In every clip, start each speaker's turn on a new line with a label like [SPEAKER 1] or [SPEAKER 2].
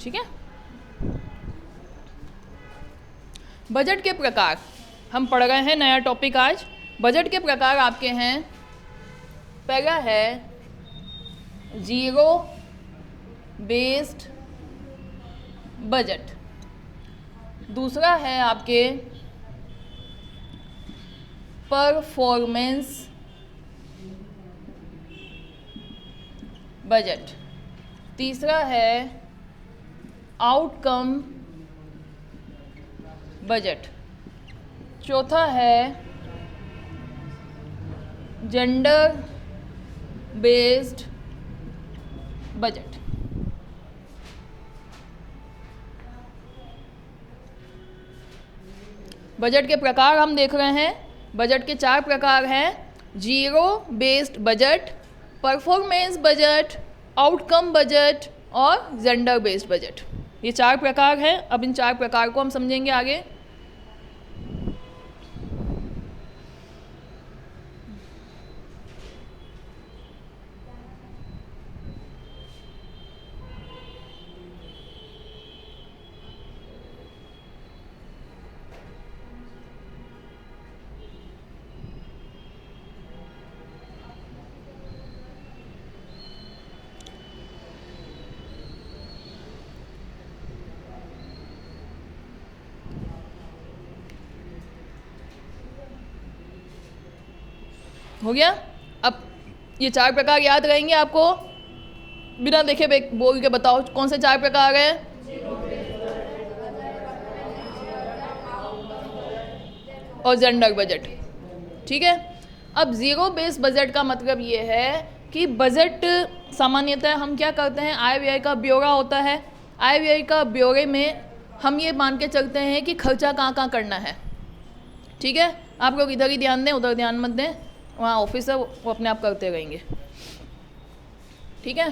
[SPEAKER 1] ठीक है। बजट के प्रकार हम पढ़ रहे हैं, नया टॉपिक आज। बजट के प्रकार आपके हैं, पहला है जीरो बेस्ड बजट, दूसरा है आपके परफॉर्मेंस बजट, तीसरा है आउटकम बजट, चौथा है जेंडर बेस्ड बजट। बजट के प्रकार हम देख रहे हैं। बजट के 4 प्रकार हैं, zero based budget, performance budget, outcome budget और जेंडर बेस्ड बजट। ये 4 प्रकार हैं। अब इन 4 प्रकार को हम समझेंगे आगे। हो गया। अब ये 4 प्रकार याद रहेंगे आपको, बिना देखे बोल के बताओ कौन से 4 प्रकार हैं। और जेंडर बजट, ठीक है। अब जीरो बेस्ड बजट का मतलब ये है कि बजट सामान्यतः हम क्या करते हैं, आय व्यय का ब्यौरा होता है। आय व्यय का ब्यौरे में हम ये मान के चलते हैं कि खर्चा कहाँ कहाँ करना है, ठीक है। आप लोग इधर ही ध्यान दें, उधर ध्यान मत दें, वहाँ ऑफिस है वो अपने आप करते रहेंगे, ठीक है।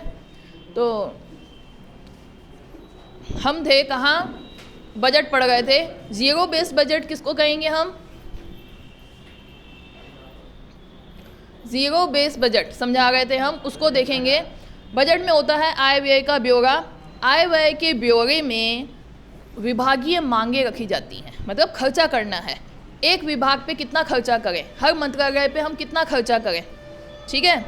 [SPEAKER 1] तो हम थे कहाँ, बजट पढ़ गए थे। जीरो बेस्ड बजट किसको कहेंगे हम, जीरो बेस्ड बजट समझा गए थे हम, उसको देखेंगे। बजट में होता है आय व्यय का ब्यौरा। आय व्यय के ब्यौरे में विभागीय मांगे रखी जाती हैं, मतलब खर्चा करना है, एक विभाग पे कितना खर्चा करें, हर मंत्रालय पे हम कितना खर्चा करें, ठीक है।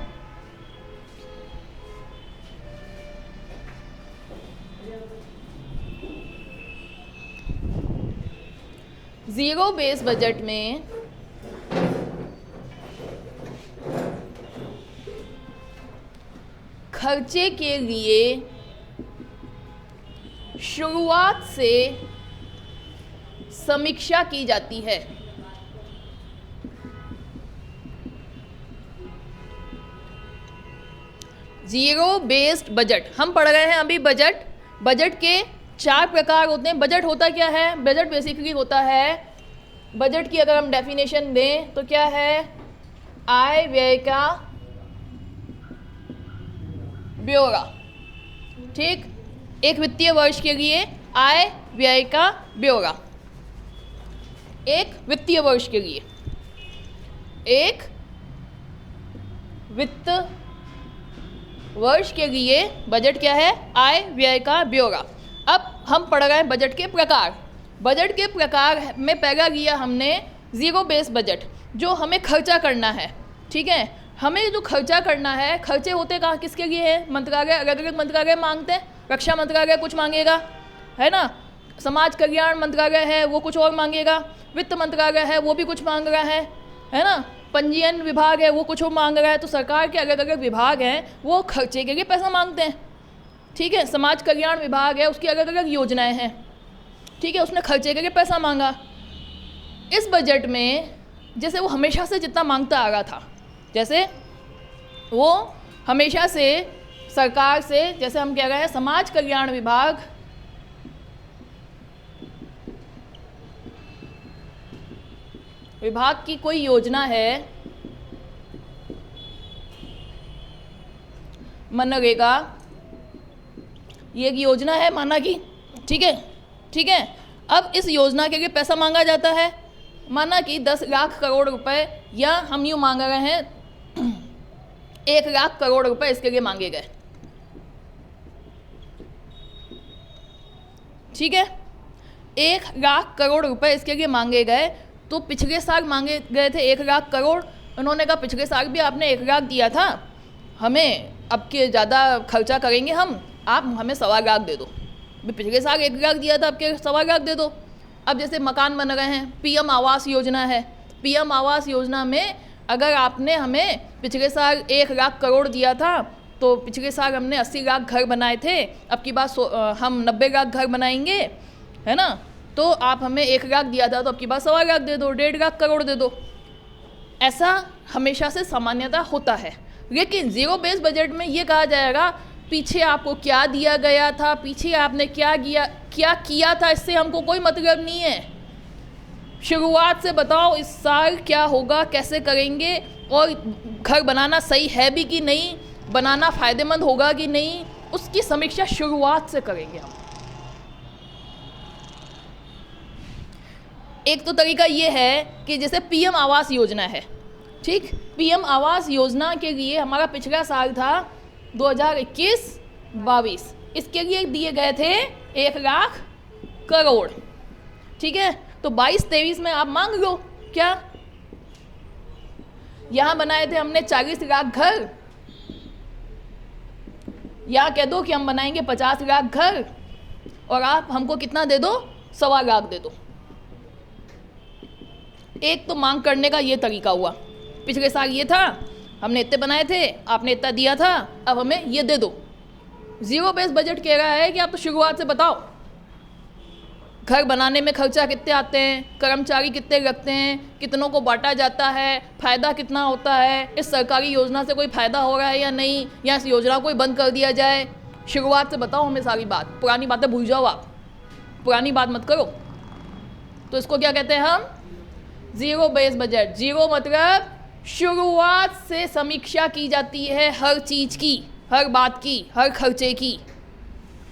[SPEAKER 1] जीरो बेस बजट में खर्चे के लिए शुरुआत से समीक्षा की जाती है। जीरो बेस्ड बजट हम पढ़ रहे हैं अभी। बजट के 4 प्रकार होते हैं। बजट होता क्या है, बजट बेसिकली होता है, बजट की अगर हम डेफिनेशन दें तो क्या है, आय व्यय का ब्यौरा, ठीक। एक वित्तीय वर्ष के लिए आय व्यय का ब्यौरा, एक वित्तीय वर्ष के लिए एक वित्त वर्ष के लिए बजट क्या है, आय व्यय का ब्यौरा। अब हम पढ़ रहे हैं बजट के प्रकार। बजट के प्रकार में पहला लिया हमने जीरो बेस बजट, जो हमें खर्चा करना है, ठीक है। हमें जो खर्चा करना है, खर्चे होते कहाँ किसके लिए है, मंत्रालय, अलग अलग मंत्रालय मांगते हैं। रक्षा मंत्रालय कुछ मांगेगा, है ना, समाज कल्याण मंत्रालय है वो कुछ और मांगेगा, वित्त मंत्रालय है वो भी कुछ मांग रहा है ना, पंजीयन विभाग है वो कुछ और मांग रहा है। तो सरकार के अलग अलग विभाग हैं, वो खर्चे के लिए पैसा मांगते हैं, ठीक है। समाज कल्याण विभाग है, उसकी अलग अलग योजनाएं हैं, ठीक है, उसने खर्चे के लिए पैसा मांगा। इस बजट में जैसे वो हमेशा से जितना मांगता आ रहा था, जैसे वो हमेशा से सरकार से, जैसे हम कह रहे हैं समाज कल्याण विभाग की कोई योजना है, मनरेगा, ये एक योजना है माना कि, ठीक है, ठीक है। अब इस योजना के लिए पैसा मांगा जाता है, माना कि 10 लाख करोड़ रुपए, या हम यूँ मांग रहे हैं 1 लाख करोड़ रुपए इसके लिए मांगे गए। ठीक है। 1,00,000 करोड़ रुपए इसके लिए मांगे गए। तो पिछले साल मांगे गए थे 1,00,000 करोड़, उन्होंने कहा पिछले साल भी आपने 1,00,000 दिया था, हमें अब के ज़्यादा खर्चा करेंगे हम, आप हमें 1,25,000 दे दो। पिछले साल 1,00,000 दिया था, अब के 1,25,000 दे दो। अब जैसे मकान बन रहे हैं, पीएम आवास योजना है, पीएम आवास योजना में अगर आपने हमें पिछले साल 1,00,000 करोड़ दिया था, तो पिछले साल हमने 80,00,000 घर बनाए थे, अब की बात हम 90,00,000 घर बनाएंगे, है ना। तो आप हमें 1,00,000 दिया था, तो अब की बात 1,25,000 दे दो, 1,50,000 करोड़ दे दो। ऐसा हमेशा से सामान्यतः होता है। लेकिन ज़ीरो बेस बजट में ये कहा जाएगा पीछे आपको क्या दिया गया था, पीछे आपने क्या किया था, इससे हमको कोई मतलब नहीं है। शुरुआत से बताओ इस साल क्या होगा, कैसे करेंगे, और घर बनाना सही है भी कि नहीं, बनाना फ़ायदेमंद होगा कि नहीं, उसकी समीक्षा शुरुआत से करेंगे हम। एक तो तरीका ये है कि जैसे पीएम आवास योजना है, ठीक, पीएम आवास योजना के लिए हमारा पिछला साल था 2021-22, इसके लिए दिए गए थे 1,00,000 करोड़, ठीक है। तो 22-23 में आप मांग लो क्या, यहाँ बनाए थे हमने 40,00,000 घर, यहाँ कह दो कि हम बनाएंगे 50,00,000 घर, और आप हमको कितना दे दो, 1,25,000 दे दो। एक तो मांग करने का ये तरीका हुआ, पिछले साल ये था, हमने इतने बनाए थे, आपने इतना दिया था, अब हमें ये दे दो। ज़ीरो बेस बजट कह रहा है कि आप तो शुरुआत से बताओ घर बनाने में खर्चा कितने आते हैं, कर्मचारी कितने लगते हैं, कितनों को बांटा जाता है, फ़ायदा कितना होता है, इस सरकारी योजना से कोई फ़ायदा हो रहा है या नहीं, या इस योजना को ही बंद कर दिया जाए। शुरुआत से बताओ हमें सारी बात, पुरानी बातें भूल जाओ आप, पुरानी बात मत करो। तो इसको क्या कहते हैं हम, ज़ीरो बेस बजट। ज़ीरो मतलब शुरुआत से समीक्षा की जाती है हर चीज़ की, हर बात की, हर खर्चे की,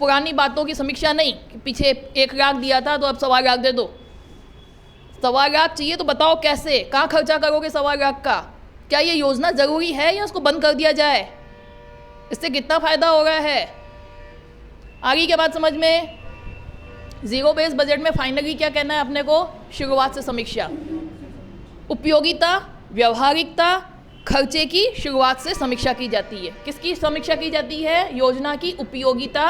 [SPEAKER 1] पुरानी बातों की समीक्षा नहीं कि पीछे 1,00,000 दिया था तो अब 1,25,000 दे दो। 1,25,000 चाहिए तो बताओ कैसे, कहाँ खर्चा करोगे 1,25,000 का, क्या ये योजना ज़रूरी है या उसको बंद कर दिया जाए, इससे कितना फ़ायदा हो रहा है। आगे के बात समझ में। ज़ीरो बेस बजट में फाइनली क्या कहना है अपने को, शुरुआत से समीक्षा, उपयोगिता, व्यवहारिकता, खर्चे की शुरुआत से समीक्षा की जाती है। किसकी समीक्षा की जाती है, योजना की उपयोगिता,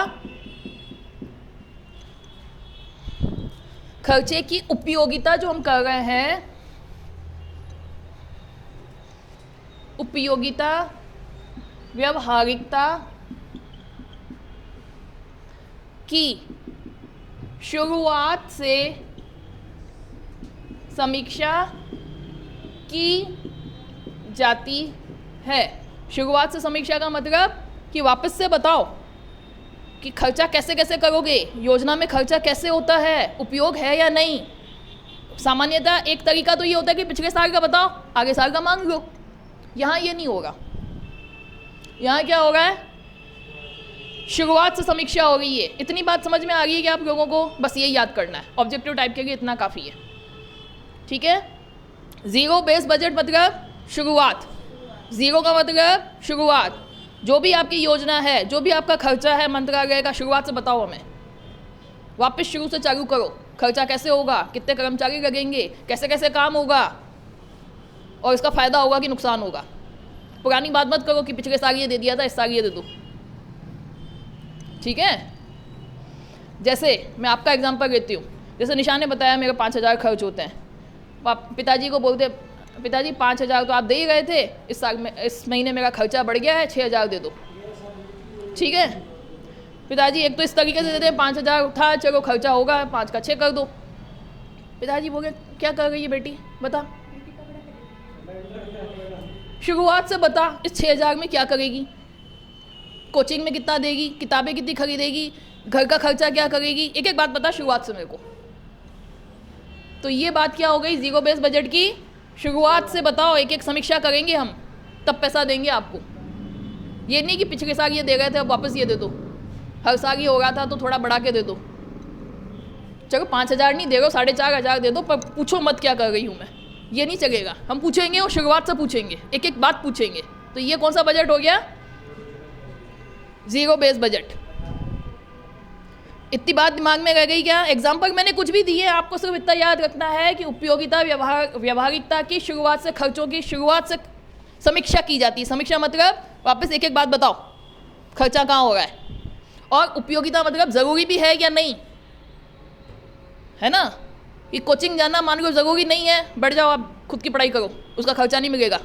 [SPEAKER 1] खर्चे की उपयोगिता जो हम कर रहे हैं, उपयोगिता, व्यवहारिकता की शुरुआत से समीक्षा की जाती है। शुरुआत से समीक्षा का मतलब कि वापस से बताओ कि खर्चा कैसे कैसे करोगे, योजना में खर्चा कैसे होता है, उपयोग है या नहीं। सामान्यतः एक तरीका तो ये होता है कि पिछले साल का बताओ, आगे साल का मांग लो। यहाँ ये नहीं होगा, यहाँ क्या हो रहा है, शुरुआत से समीक्षा हो रही है। इतनी बात समझ में आ रही है कि आप लोगों को बस यही याद करना है, ऑब्जेक्टिव टाइप के लिए इतना काफ़ी है, ठीक है। ज़ीरो बेस बजट मतलब शुरुआत, ज़ीरो का मतलब शुरुआत, जो भी आपकी योजना है, जो भी आपका खर्चा है मंत्रालय का, शुरुआत से बताओ हमें, वापस शुरू से चालू करो। खर्चा कैसे होगा, कितने कर्मचारी लगेंगे, कैसे कैसे काम होगा, और इसका फ़ायदा होगा कि नुकसान होगा। पुरानी बात मत करो कि पिछले साल ये दे दिया था, इस साल ये दे दो, ठीक है। जैसे मैं आपका एग्जांपल लेती हूँ, जैसे निशान ने बताया मेरे 5,000 खर्च होते हैं, पिताजी को बोलते पिताजी 5,000 तो आप दे ही गए थे, इस साल में, इस महीने मेरा खर्चा बढ़ गया है, 6,000 दे दो, ठीक है। पिताजी एक तो इस तरीके से देते हैं, 5,000 था, चलो खर्चा होगा 5 का 6 कर दो। पिताजी बोले क्या कर रही है बेटी, बता, शुरुआत से बता, इस 6,000 में क्या करेगी, कोचिंग में कितना देगी, किताबें कितनी खरीदेगी, घर का खर्चा क्या करेगी, एक एक बात बता शुरुआत से मेरे को। तो ये बात क्या हो गई, ज़ीरो बेस बजट की शुरुआत से बताओ, एक एक समीक्षा करेंगे हम, तब पैसा देंगे आपको। ये नहीं कि पिछले साल ये दे गए थे अब वापस ये दे दो, हर साल ये हो रहा था तो थोड़ा बढ़ा के दे दो। चलो 5,000 नहीं दे रहे हो, 4,500 दे दो, पर पूछो मत क्या कर रही हूँ मैं, ये नहीं चलेगा। हम पूछेंगे और शुरुआत से पूछेंगे, एक एक बात पूछेंगे। तो ये कौन सा बजट हो गया, ज़ीरो बेस बजट। इतनी बात दिमाग में रह गई क्या? एग्जाम्पल मैंने कुछ भी दिए, आपको सिर्फ इतना याद रखना है कि उपयोगिता व्यवहारिकता की शुरुआत से, खर्चों की शुरुआत से समीक्षा की जाती है। समीक्षा मतलब वापस एक एक बात बताओ, खर्चा कहाँ हो रहा है, और उपयोगिता मतलब ज़रूरी भी है या नहीं, है ना? कि कोचिंग जाना मान लो ज़रूरी नहीं है, बैठ जाओ आप खुद की पढ़ाई करो, उसका खर्चा नहीं मिलेगा।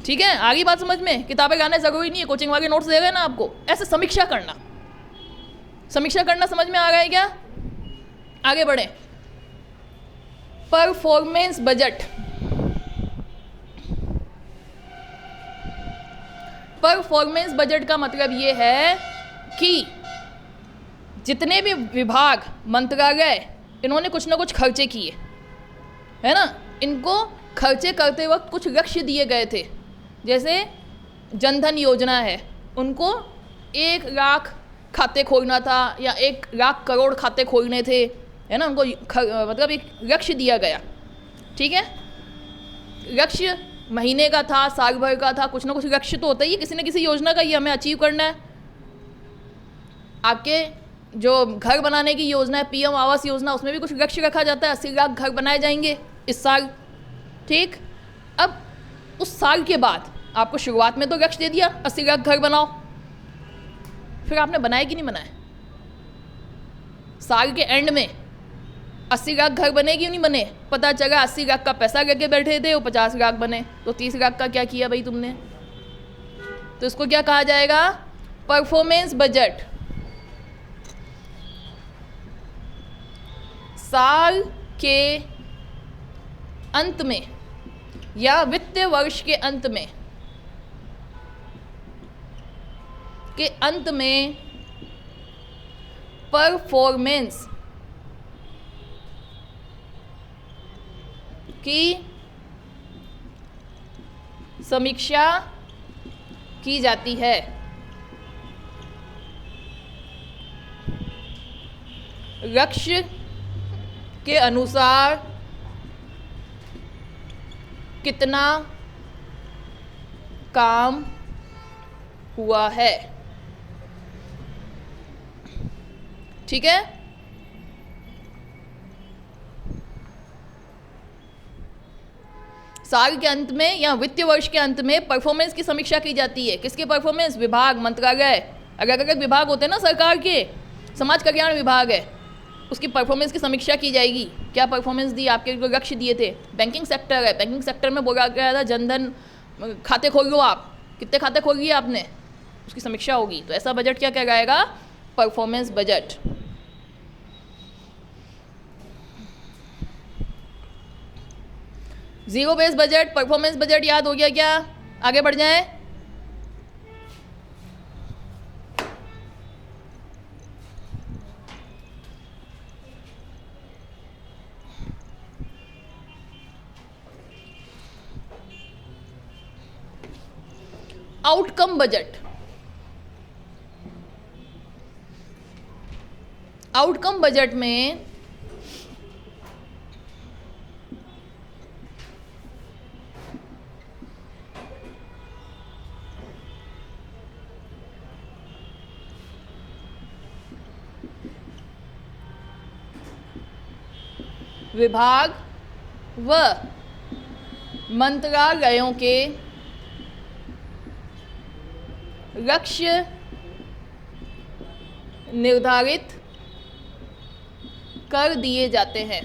[SPEAKER 1] ठीक है, आगे बात समझ में? किताबें लाना ज़रूरी नहीं है, कोचिंग वाले नोट्स दे रहे हैं ना आपको। ऐसे समीक्षा करना, समीक्षा करना समझ में आ रहा है क्या? आगे बढ़े। Performance budget. परफॉर्मेंस बजट का मतलब ये है कि जितने भी विभाग, मंत्रालय, इन्होंने कुछ ना कुछ खर्चे किए, है ना? इनको खर्चे करते वक्त कुछ लक्ष्य दिए गए थे। जैसे जनधन योजना है, उनको 1 लाख खाते खोलना था या 1 लाख करोड़ खाते खोलने थे, है ना? उनको मतलब एक लक्ष्य दिया गया। ठीक है, लक्ष्य महीने का था, साल भर का था, कुछ ना कुछ लक्ष्य तो होता ही है किसी न किसी योजना का, ये हमें अचीव करना है। आपके जो घर बनाने की योजना है, पीएम आवास योजना, उसमें भी कुछ लक्ष्य रखा जाता है, 80 लाख घर बनाए जाएंगे इस साल। ठीक, अब उस साल के बाद आपको शुरुआत में तो लक्ष्य दे दिया 80 लाख घर बनाओ, फिर आपने बनाए कि नहीं बनाए? साल के एंड में 80 लाख घर बने कि नहीं बने? पता चला 80 लाख का पैसा लेके बैठे थे, वो 50 लाख बने, तो 30 लाख का क्या किया भाई तुमने? तो इसको क्या कहा जाएगा? Performance budget. साल के अंत में या वित्तीय वर्ष के अंत में परफॉर्मेंस की समीक्षा की जाती है। लक्ष्य के अनुसार कितना काम हुआ है। ठीक है, साल के अंत में या वित्तीय वर्ष के अंत में परफॉर्मेंस की समीक्षा की जाती है। किसके परफॉर्मेंस? विभाग, मंत्रालय, अलग अलग विभाग होते हैं ना सरकार के, समाज कल्याण विभाग है, उसकी परफॉर्मेंस की समीक्षा की जाएगी। क्या परफॉर्मेंस दी, आपके जो लक्ष्य दिए थे। बैंकिंग सेक्टर है, बैंकिंग सेक्टर में बोला गया था जनधन खाते खोल लो आप, कितने खाते खोल लिए आपने, उसकी समीक्षा होगी। तो ऐसा बजट क्या कहलाएगा? Performance budget. Zero base budget, performance budget याद हो गया क्या? आगे बढ़ जाएं। Outcome budget. आउटकम बजट में विभाग व मंत्रालयों के लक्ष्य निर्धारित कर दिए जाते हैं।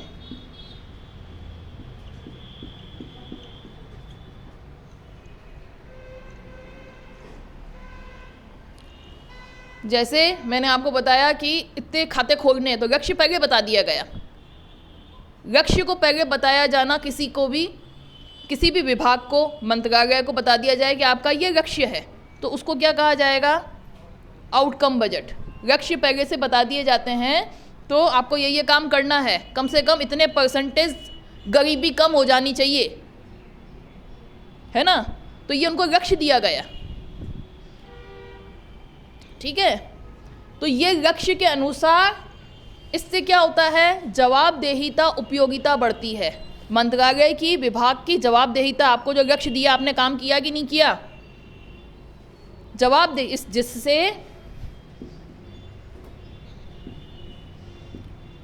[SPEAKER 1] जैसे मैंने आपको बताया कि इतने खाते खोलने हैं, तो लक्ष्य पहले बता दिया गया। लक्ष्य को पहले बताया जाना, किसी को भी, किसी भी विभाग को, मंत्रालय को बता दिया जाए कि आपका ये लक्ष्य है, तो उसको क्या कहा जाएगा? Outcome budget. लक्ष्य पहले से बता दिए जाते हैं, तो आपको ये काम करना है, कम से कम इतने परसेंटेज गरीबी कम हो जानी चाहिए, है ना? तो ये उनको लक्ष्य दिया गया। ठीक है, तो ये लक्ष्य के अनुसार इससे क्या होता है? जवाबदेहिता, उपयोगिता बढ़ती है। मंत्रालय की, विभाग की जवाबदेहिता, आपको जो लक्ष्य दिया आपने काम किया कि नहीं किया, जवाब दे, इस जिससे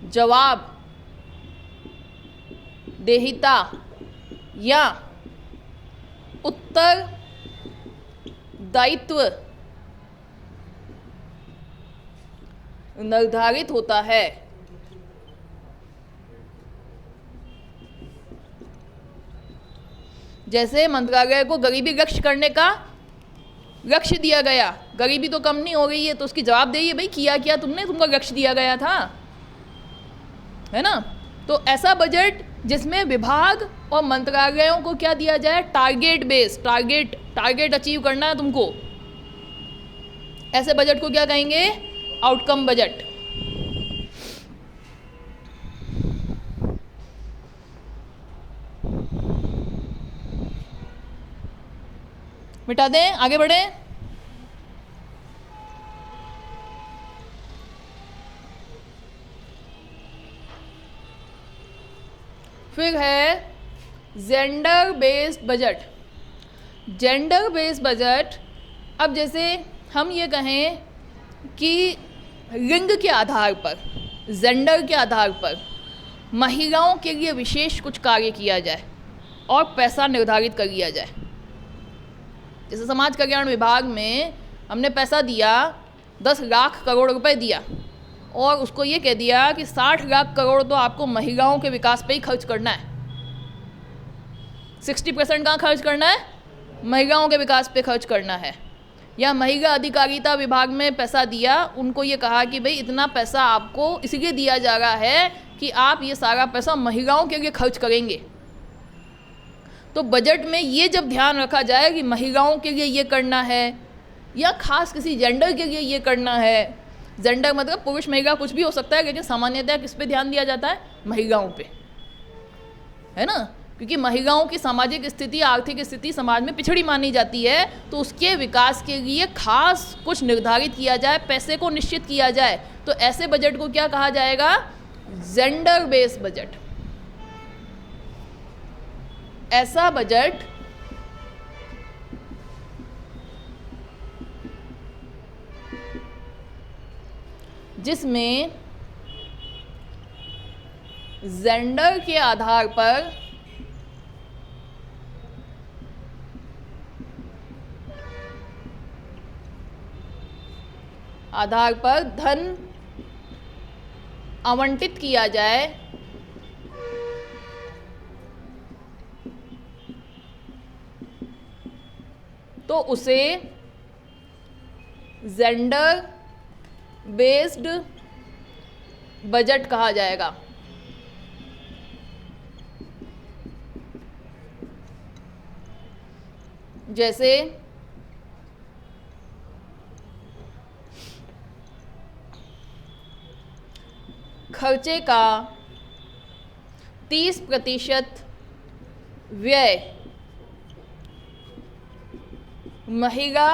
[SPEAKER 1] जवाब देहिता या उत्तरदायित्व निर्धारित होता है। जैसे मंत्रालय को गरीबी लक्ष्य करने का लक्ष्य दिया गया, गरीबी तो कम नहीं हो रही है, तो उसकी जवाबदेही है भाई किया क्या तुमने, तुमको लक्ष्य दिया गया था, है ना। तो ऐसा बजट जिसमें विभाग और मंत्रालयों को क्या दिया जाए, टारगेट बेस्ड, टारगेट अचीव करना है तुमको, ऐसे बजट को क्या कहेंगे, आउटकम बजट। मिटा दें, आगे बढ़ें। फिर है gender based budget. Gender based budget, अब जैसे हम ये कहें कि लिंग के आधार पर, जेंडर के आधार पर महिलाओं के लिए विशेष कुछ कार्य किया जाए और पैसा निर्धारित कर लिया जाए। जैसे समाज कल्याण विभाग में हमने पैसा दिया, 10 लाख करोड़ रुपए दिया और उसको ये कह दिया कि 60 लाख करोड़ तो आपको महिलाओं के विकास पे ही खर्च करना है। 60% कहाँ खर्च करना है, महिलाओं के विकास पे खर्च करना है। या महिला अधिकारिता विभाग में पैसा दिया, उनको ये कहा कि भाई इतना पैसा आपको इसलिए दिया जा रहा है कि आप ये सारा पैसा महिलाओं के लिए खर्च करेंगे। तो बजट में ये जब ध्यान रखा जाए कि महिलाओं के लिए ये करना है या खास किसी जेंडर के लिए ये करना है, जेंडर मतलब पुरुष महिला कुछ भी हो सकता है, लेकिन सामान्यतः किस पे ध्यान दिया जाता है, महिलाओं पे, है ना, क्योंकि महिलाओं की सामाजिक स्थिति, आर्थिक स्थिति समाज में पिछड़ी मानी जाती है। तो उसके विकास के लिए खास कुछ निर्धारित किया जाए, पैसे को निश्चित किया जाए, तो ऐसे बजट को क्या कहा जाएगा, जेंडर बेस्ड बजट। ऐसा बजट जिसमें जेंडर के आधार पर धन आवंटित किया जाए, तो उसे जेंडर बेस्ड बजट कहा जाएगा। जैसे खर्चे का 30% व्यय महिला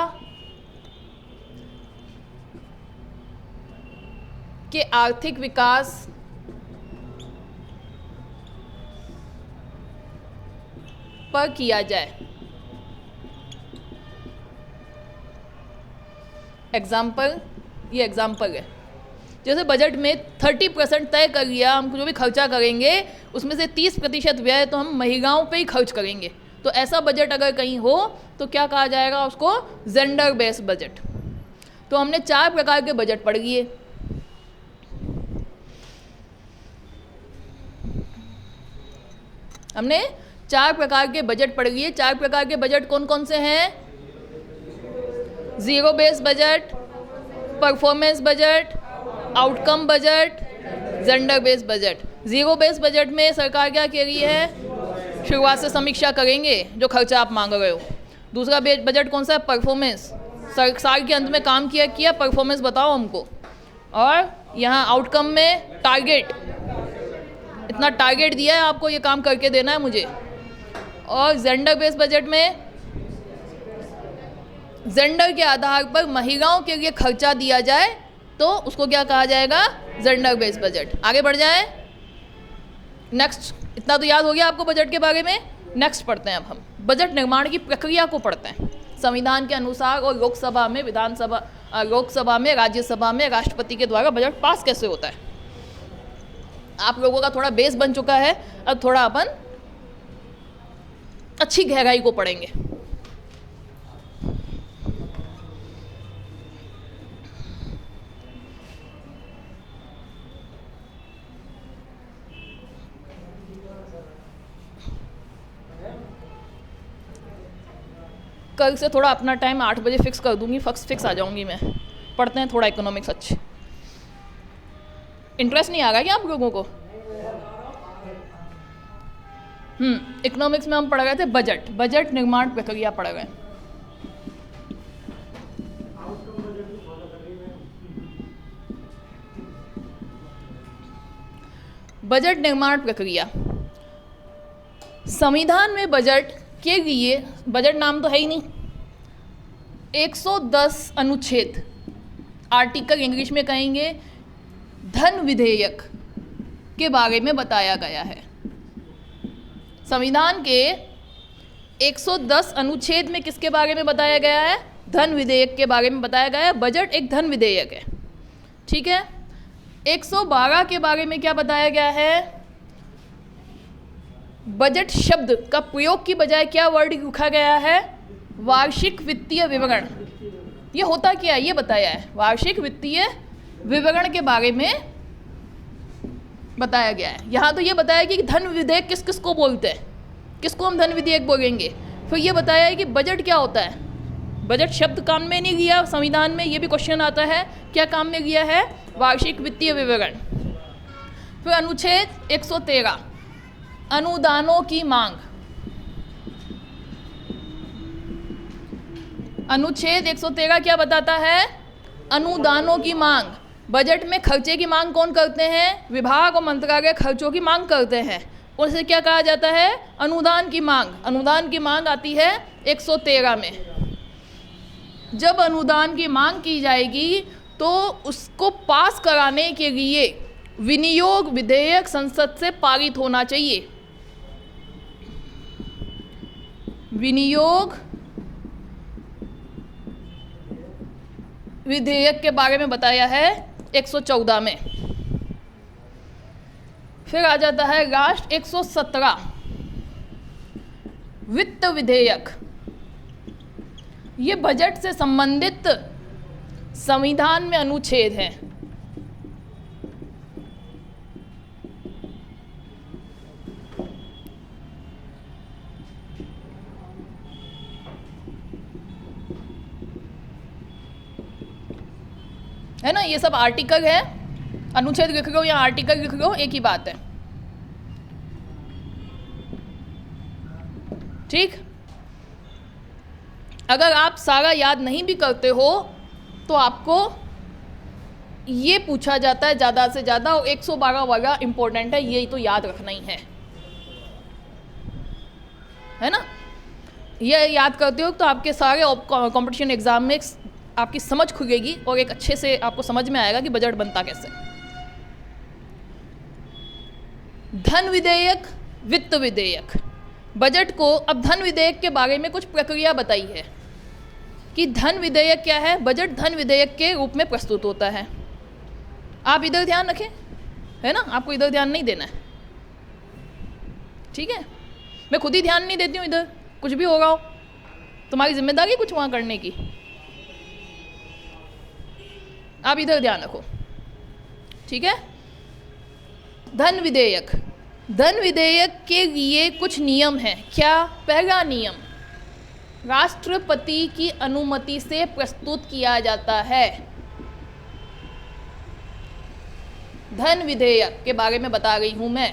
[SPEAKER 1] के आर्थिक विकास पर किया जाए। एग्जाम्पल, ये एग्जाम्पल है। जैसे बजट में 30% तय कर लिया, हम जो भी खर्चा करेंगे उसमें से 30% व्यय तो हम महिलाओं पे ही खर्च करेंगे। तो ऐसा बजट अगर कहीं हो तो क्या कहा जाएगा उसको, जेंडर बेस्ड बजट। तो हमने 4 प्रकार के बजट पढ़ लिए। हमने 4 प्रकार के बजट पढ़ लिए। 4 प्रकार के बजट कौन कौन से हैं, zero based budget, performance budget, outcome budget, gender based budget. Zero based budget में सरकार क्या कह रही है, शुरुआत से समीक्षा करेंगे जो खर्चा आप मांग रहे हो। दूसरा बजट कौन सा है, परफॉर्मेंस, साल के अंत में काम किया परफॉर्मेंस बताओ हमको। और यहाँ आउटकम में टारगेट, इतना टारगेट दिया है आपको, ये काम करके देना है मुझे। और जेंडर बेस्ड बजट में जेंडर के आधार पर महिलाओं के लिए खर्चा दिया जाए तो उसको क्या कहा जाएगा, जेंडर बेस्ड बजट। आगे बढ़ जाए, नेक्स्ट। इतना तो याद हो गया आपको बजट के बारे में। नेक्स्ट पढ़ते हैं अब हम बजट निर्माण की प्रक्रिया को पढ़ते हैं। संविधान के अनुसार और लोकसभा में, लोकसभा में, राज्यसभा में राष्ट्रपति के द्वारा बजट पास कैसे होता है। आप लोगों का थोड़ा बेस बन चुका है, अब थोड़ा अपन अच्छी गहराई को पढ़ेंगे। कल से थोड़ा अपना टाइम 8 बजे फिक्स कर दूंगी, फिक्स आ जाऊंगी मैं। पढ़ते हैं थोड़ा इकोनॉमिक्स अच्छे। इंटरेस्ट नहीं आ रहा क्या आप लोगों को? इकोनॉमिक्स में हम पढ़ रहे थे बजट निर्माण प्रक्रिया पढ़ रहे हैं। बजट निर्माण प्रक्रिया। संविधान में बजट के लिए, बजट नाम तो है ही नहीं, 110 अनुच्छेद, आर्टिकल इंग्लिश में कहेंगे, धन विधेयक के बारे में बताया गया है। संविधान के 110 अनुच्छेद में किसके बारे में बताया गया है? धन विधेयक के बारे में बताया गया है। बजट एक धन विधेयक है, ठीक है। 112 के बारे में क्या बताया गया है? बजट शब्द का प्रयोग की बजाय क्या वर्ड लिखा गया है? वार्षिक वित्तीय विवरण। ये होता क्या है ये बताया है, वार्षिक वित्तीय विवरण के बारे में बताया गया है। यहाँ तो ये बताया कि धन विधेयक किस किस को बोलते हैं, किसको हम धन विधेयक बोलेंगे। फिर ये बताया है कि बजट क्या होता है। बजट शब्द काम में नहीं लिया संविधान में, ये भी क्वेश्चन आता है, क्या काम में लिया है? वार्षिक वित्तीय विवरण। फिर अनुच्छेद 113, अनुदानों की मांग। अनुच्छेद 113 क्या बताता है? अनुदानों की मांग। बजट में खर्चे की मांग कौन करते हैं? विभाग और मंत्रालय खर्चों की मांग करते हैं, उसे क्या कहा जाता है? अनुदान की मांग। अनुदान की मांग आती है 113 में। जब अनुदान की मांग की जाएगी तो उसको पास कराने के लिए विनियोग विधेयक संसद से पारित होना चाहिए। विनियोग विधेयक के बारे में बताया है 114 में। फिर आ जाता है राष्ट्र 117, वित्त विधेयक। ये बजट से संबंधित संविधान में अनुच्छेद है। है ना, ये सब आर्टिकल है, अनुच्छेद लिख लो या आर्टिकल लिख लो, एक ही बात है, ठीक। अगर आप सारा याद नहीं भी करते हो तो आपको ये पूछा जाता है ज़्यादा से ज़्यादा, और 112 वाला इम्पोर्टेंट है, ये तो याद रखना ही है ना। ये याद करते हो तो आपके सारे कंपटीशन एग्जाम में आपकी समझ खुलेगी और एक अच्छे से आपको समझ में आएगा कि बजट बनता कैसे। धन विधेयक, वित्त विधेयक। बजट को, अब धन विधेयक के बारे में कुछ प्रक्रिया बताई है कि धन विधेयक क्या है। बजट धन विधेयक के रूप में प्रस्तुत होता है। आप इधर ध्यान रखें, है ना, आपको इधर ध्यान नहीं देना है, ठीक है। मैं खुद ही ध्यान नहीं देती हूँ इधर, कुछ भी होगा हो, तुम्हारी जिम्मेदारी कुछ वहाँ करने की। आप इधर ध्यान रखो, ठीक है। धन विधेयक, धन विधेयक के लिए कुछ नियम हैं। क्या? पहला नियम, राष्ट्रपति की अनुमति से प्रस्तुत किया जाता है। धन विधेयक के बारे में बता रही हूं मैं,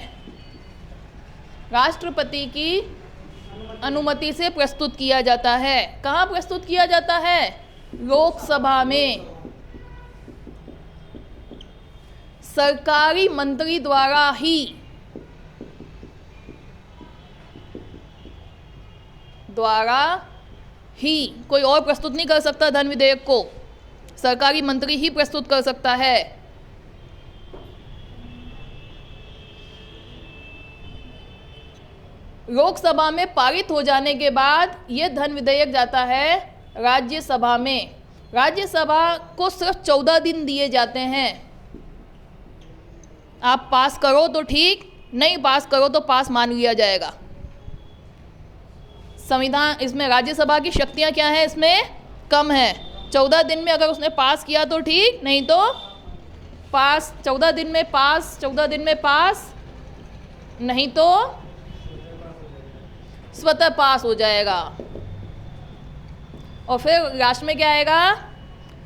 [SPEAKER 1] राष्ट्रपति की अनुमति से प्रस्तुत किया जाता है। कहाँ प्रस्तुत किया जाता है? लोकसभा में। सरकारी मंत्री द्वारा ही कोई और प्रस्तुत नहीं कर सकता धन विधेयक को, सरकारी मंत्री ही प्रस्तुत कर सकता है। लोकसभा में पारित हो जाने के बाद यह धन विधेयक जाता है राज्यसभा में। राज्यसभा को सिर्फ 14 दिन दिए जाते हैं। आप पास करो तो ठीक, नहीं पास करो तो पास मान लिया जाएगा। संविधान, इसमें राज्यसभा की शक्तियाँ क्या हैं, इसमें कम है। 14 दिन में अगर उसने पास किया तो ठीक, नहीं तो पास 14 दिन में पास, 14 दिन में पास, नहीं तो स्वतः पास हो जाएगा। और फिर राष्ट्र में क्या आएगा,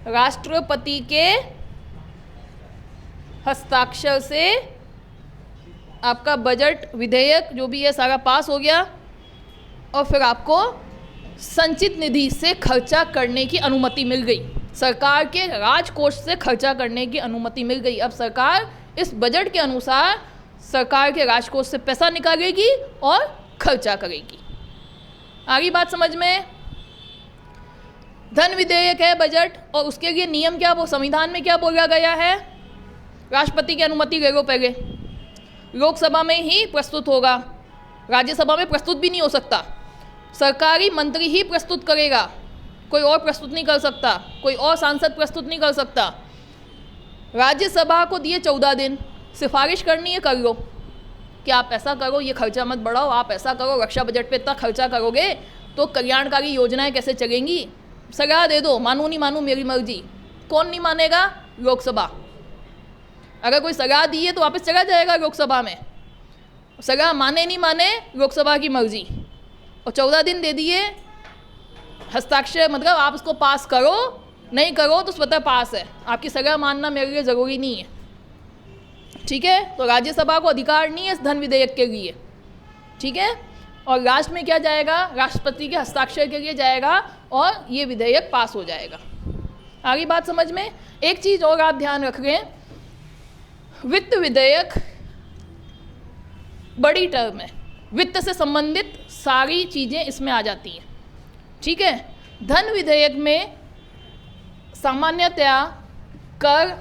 [SPEAKER 1] राष्ट्रपति के हस्ताक्षर से आपका बजट विधेयक जो भी है सारा पास हो गया। और फिर आपको संचित निधि से खर्चा करने की अनुमति मिल गई, सरकार के राजकोष से खर्चा करने की अनुमति मिल गई। अब सरकार इस बजट के अनुसार सरकार के राजकोष से पैसा निकालेगी और खर्चा करेगी। आगे बात समझ में। धन विधेयक है बजट, और उसके लिए नियम क्या, वो संविधान में क्या बोला गया है, राष्ट्रपति की अनुमति ले लो पहले, लोकसभा में ही प्रस्तुत होगा, राज्यसभा में प्रस्तुत भी नहीं हो सकता, सरकारी मंत्री ही प्रस्तुत करेगा, कोई और प्रस्तुत नहीं कर सकता, कोई और सांसद प्रस्तुत नहीं कर सकता। राज्यसभा को दिए 14 दिन, सिफारिश करनी है कर लो कि आप ऐसा करो, ये खर्चा मत बढ़ाओ, आप ऐसा करो, रक्षा बजट पे इतना खर्चा करोगे तो कल्याणकारी योजनाएं कैसे चलेंगी, सलाह दे दो, मानू नहीं मानू मेरी मर्जी। कौन नहीं मानेगा, लोकसभा। अगर कोई सलाह दी है तो वापस चला जाएगा लोकसभा में, सलाह माने नहीं माने लोकसभा की मर्जी। और 14 दिन दे दिए, हस्ताक्षर मतलब आप इसको पास करो, नहीं करो तो स्वतः पास है, आपकी सलाह मानना मेरे लिए ज़रूरी नहीं है, ठीक है। तो राज्यसभा को अधिकार नहीं है इस धन विधेयक के लिए, ठीक है। और राष्ट्र में क्या जाएगा, राष्ट्रपति के हस्ताक्षर के लिए जाएगा और ये विधेयक पास हो जाएगा। आगे बात समझ में। एक चीज़ और आप ध्यान रख रहे हैं, वित्त विधेयक बड़ी टर्म है, वित्त से संबंधित सारी चीज़ें इसमें आ जाती हैं, ठीक है। धन विधेयक में सामान्यतया कर,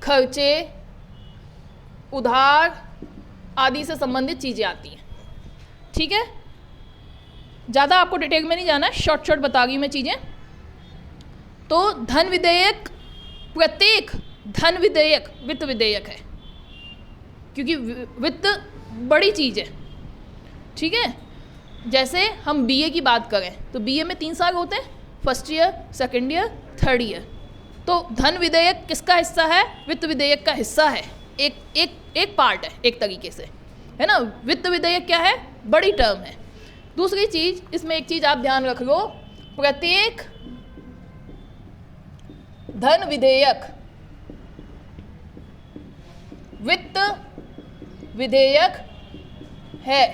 [SPEAKER 1] खर्चे, उधार आदि से संबंधित चीज़ें आती हैं, ठीक है। ज़्यादा आपको डिटेल में नहीं जाना है, शॉर्ट शॉर्ट बता रही हूँ मैं चीज़ें। तो धन विधेयक, प्रत्येक धन विधेयक वित्त विधेयक है, क्योंकि वित्त बड़ी चीज़ है, ठीक है। जैसे हम बीए की बात करें तो बीए में 3 साल होते हैं, first year, second year, third year. तो धन विधेयक किसका हिस्सा है, वित्त विधेयक का हिस्सा है, एक पार्ट है एक तरीके से, है ना। वित्त विधेयक क्या है, बड़ी टर्म है। दूसरी चीज़, इसमें एक चीज़ आप ध्यान रख लो, प्रत्येक धन विधेयक वित्त विधेयक है,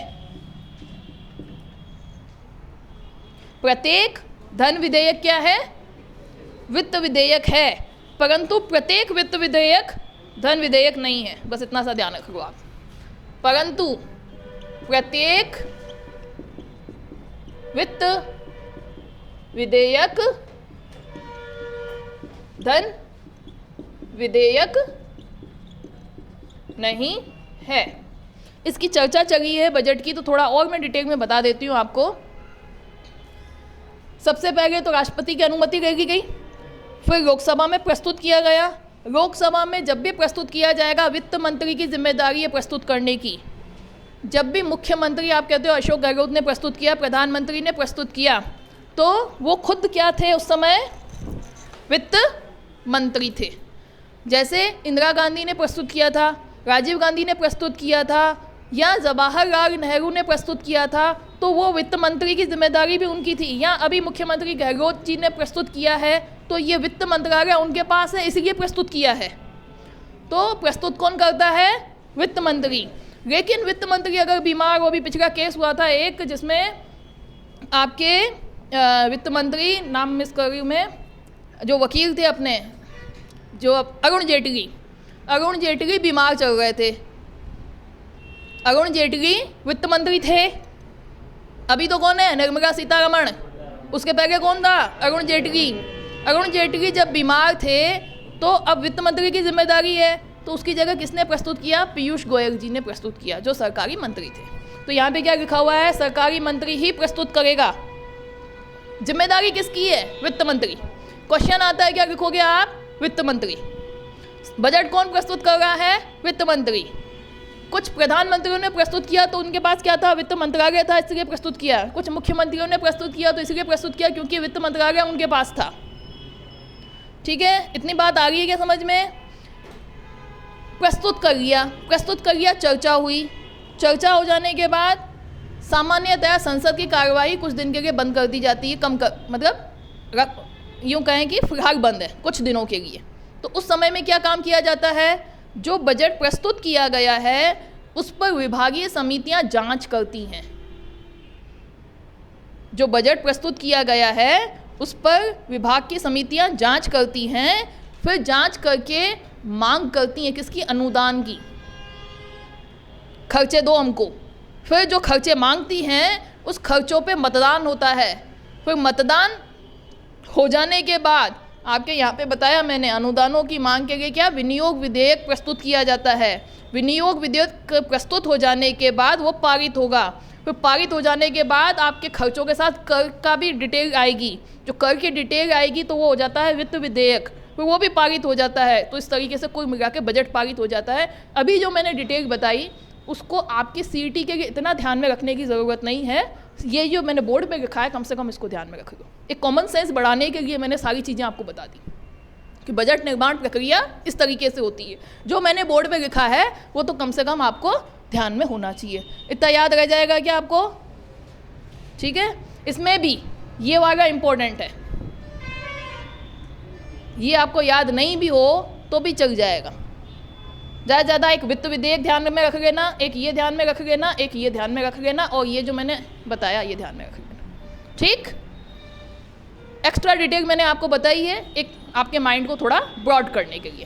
[SPEAKER 1] प्रत्येक धन विधेयक क्या है, वित्त विधेयक है, परंतु प्रत्येक वित्त विधेयक धन विधेयक नहीं है, बस इतना सा ध्यान रखो आप। परंतु प्रत्येक वित्त विधेयक धन विधेयक नहीं है। इसकी चर्चा चली है बजट की, तो थोड़ा और मैं डिटेल में बता देती हूँ आपको। सबसे पहले तो राष्ट्रपति की अनुमति ले ली गई, फिर लोकसभा में प्रस्तुत किया गया। लोकसभा में जब भी प्रस्तुत किया जाएगा, वित्त मंत्री की जिम्मेदारी है प्रस्तुत करने की। जब भी मुख्यमंत्री, आप कहते हो अशोक गहलोत ने प्रस्तुत किया, प्रधानमंत्री ने प्रस्तुत किया, तो वो खुद क्या थे उस समय, वित्त मंत्री थे। जैसे इंदिरा गांधी ने प्रस्तुत किया था, राजीव गांधी ने प्रस्तुत किया था, या जवाहरलाल नेहरू ने प्रस्तुत किया था, तो वो वित्त मंत्री की जिम्मेदारी भी उनकी थी। या अभी मुख्यमंत्री गहलोत जी ने प्रस्तुत किया है, तो ये वित्त मंत्रालय उनके पास है, इसलिए प्रस्तुत किया है। तो प्रस्तुत कौन करता है, वित्त मंत्री। लेकिन वित्त मंत्री अगर बीमार हो, अभी पिछला केस हुआ था एक, जिसमें आपके वित्त मंत्री, नाम मिस कर रही हूँ मैं, जो वकील थे अपने, जो अरुण जेटली बीमार चल रहे थे। अरुण जेटली वित्त मंत्री थे, अभी तो कौन है, निर्मला सीतारमण। उसके पहले कौन था, अरुण जेटली जब बीमार थे तो अब वित्त मंत्री की जिम्मेदारी है, तो उसकी जगह किसने प्रस्तुत किया, पीयूष गोयल जी ने प्रस्तुत किया, जो सरकारी मंत्री थे। तो यहाँ पे क्या लिखा हुआ है, सरकारी मंत्री ही प्रस्तुत करेगा। जिम्मेदारी किसकी है, वित्त मंत्री। क्वेश्चन आता है क्या लिखोगे आप, वित्त मंत्री। बजट कौन प्रस्तुत कर रहा है? वित्त मंत्री। कुछ प्रधानमंत्रियों ने प्रस्तुत किया तो उनके पास क्या था? वित्त मंत्रालय था, इसलिए प्रस्तुत किया। कुछ मुख्यमंत्रियों ने प्रस्तुत किया तो इसलिए प्रस्तुत किया क्योंकि वित्त मंत्रालय उनके पास था। ठीक है, इतनी बात आ रही है क्या समझ में? प्रस्तुत कर लिया, चर्चा हुई। चर्चा हो जाने के बाद सामान्यतः संसद की कार्यवाही कुछ दिन के लिए बंद कर दी जाती है, मतलब यूँ कहें कि फिलहाल बंद है कुछ दिनों के लिए। तो उस समय में क्या काम किया जाता है? जो बजट प्रस्तुत किया गया है उस पर विभागीय समितियां जांच करती हैं। जो बजट प्रस्तुत किया गया है उस पर विभाग की समितियां जांच करती हैं, फिर जांच करके मांग करती हैं किसकी? अनुदान की। खर्चे दो हमको। फिर जो खर्चे मांगती हैं उस खर्चों पे मतदान होता है। फिर मतदान हो जाने के बाद आपके यहाँ पे बताया मैंने, अनुदानों की मांग के लिए क्या? विनियोग विधेयक प्रस्तुत किया जाता है। विनियोग विधेयक प्रस्तुत हो जाने के बाद वो पारित होगा। फिर पारित हो जाने के बाद आपके खर्चों के साथ कर का भी डिटेल आएगी। जो कर की डिटेल आएगी तो वो हो जाता है वित्त विधेयक, फिर वो भी पारित हो जाता है। तो इस तरीके से कुल मिला के बजट पारित हो जाता है। अभी जो मैंने डिटेल बताई उसको आपकी सीईटी के लिए इतना ध्यान में रखने की ज़रूरत नहीं है। ये जो मैंने बोर्ड पे लिखा है कम से कम इसको ध्यान में रख लो। एक कॉमन सेंस बढ़ाने के लिए मैंने सारी चीज़ें आपको बता दी कि बजट निर्माण प्रक्रिया इस तरीके से होती है। जो मैंने बोर्ड पे लिखा है वो तो कम से कम आपको ध्यान में होना चाहिए। इतना याद रह जाएगा क्या आपको? ठीक है, इसमें भी ये वाला इम्पोर्टेंट है, ये आपको याद नहीं भी हो तो भी चल जाएगा। ज़्यादा ज़्यादा एक वित्त विधेयक ध्यान में रख लेना, एक ये ध्यान में रख लेना, एक ये ध्यान में रख लेना, और ये जो मैंने बताया ये ध्यान में रख लेना। ठीक, एक्स्ट्रा डिटेल मैंने आपको बताई है एक आपके माइंड को थोड़ा ब्रॉड करने के लिए।